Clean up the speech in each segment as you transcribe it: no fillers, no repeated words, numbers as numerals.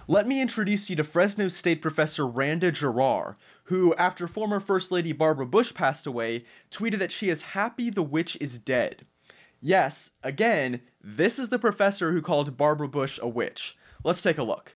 Let me introduce you to Fresno State Professor Randa Jarrar, who, after former First Lady Barbara Bush passed away, tweeted that she is happy the witch is dead. Yes, again, this is the professor who called Barbara Bush a witch. Let's take a look.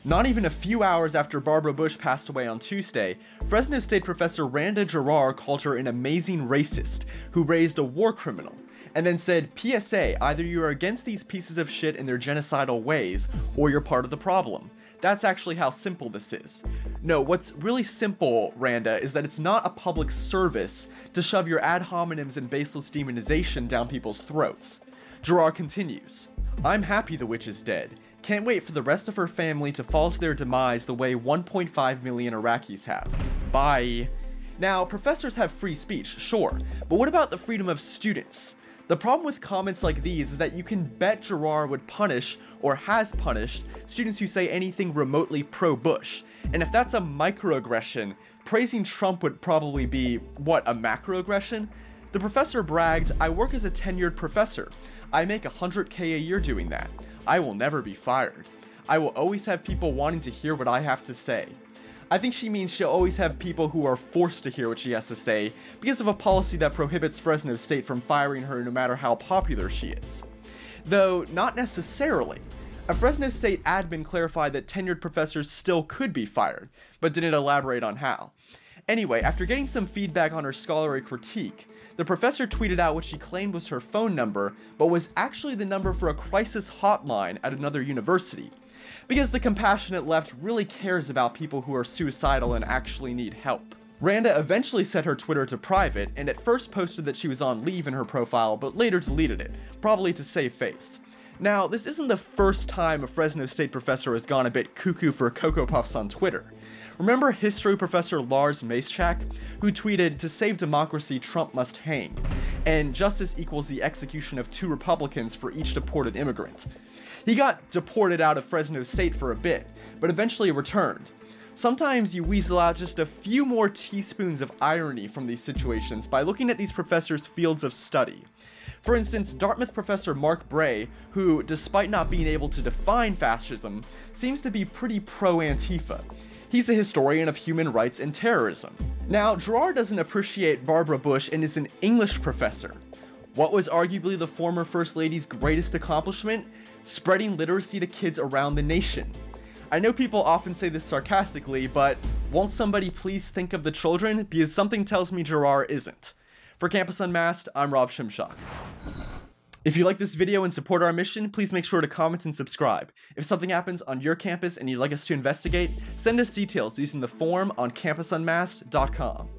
Not even a few hours after Barbara Bush passed away on Tuesday, Fresno State Professor Randa Jarrar called her an amazing racist who raised a war criminal, and then said, PSA, either you are against these pieces of shit in their genocidal ways, or you're part of the problem. That's actually how simple this is. No, what's really simple, Randa, is that it's not a public service to shove your ad hominems and baseless demonization down people's throats. Jarrar continues, I'm happy the witch is dead. Can't wait for the rest of her family to fall to their demise the way 1.5 million Iraqis have. Bye. Now, professors have free speech, sure, but what about the freedom of students? The problem with comments like these is that you can bet Jarrar would punish, or has punished, students who say anything remotely pro-Bush. And if that's a microaggression, praising Trump would probably be, what, a macroaggression? The professor bragged, I work as a tenured professor. I make $100K a year doing that. I will never be fired. I will always have people wanting to hear what I have to say. I think she means she'll always have people who are forced to hear what she has to say because of a policy that prohibits Fresno State from firing her no matter how popular she is. Though, not necessarily. A Fresno State admin clarified that tenured professors still could be fired, but didn't elaborate on how. Anyway, after getting some feedback on her scholarly critique, the professor tweeted out what she claimed was her phone number, but was actually the number for a crisis hotline at another university. Because the compassionate left really cares about people who are suicidal and actually need help. Randa eventually set her Twitter to private, and at first posted that she was on leave in her profile, but later deleted it, probably to save face. Now, this isn't the first time a Fresno State professor has gone a bit cuckoo for Cocoa Puffs on Twitter. Remember history professor Lars Maschak, who tweeted, to save democracy, Trump must hang, and justice equals the execution of 2 Republicans for each deported immigrant. He got deported out of Fresno State for a bit, but eventually returned. Sometimes you weasel out just a few more teaspoons of irony from these situations by looking at these professors' fields of study. For instance, Dartmouth professor Mark Bray, who, despite not being able to define fascism, seems to be pretty pro-Antifa. He's a historian of human rights and terrorism. Now, Jarrar doesn't appreciate Barbara Bush and is an English professor. What was arguably the former First Lady's greatest accomplishment? Spreading literacy to kids around the nation. I know people often say this sarcastically, but won't somebody please think of the children? Because something tells me Jarrar isn't. For Campus Unmasked, I'm Rob Shimshock. If you like this video and support our mission, please make sure to comment and subscribe. If something happens on your campus and you'd like us to investigate, send us details using the form on campusunmasked.com.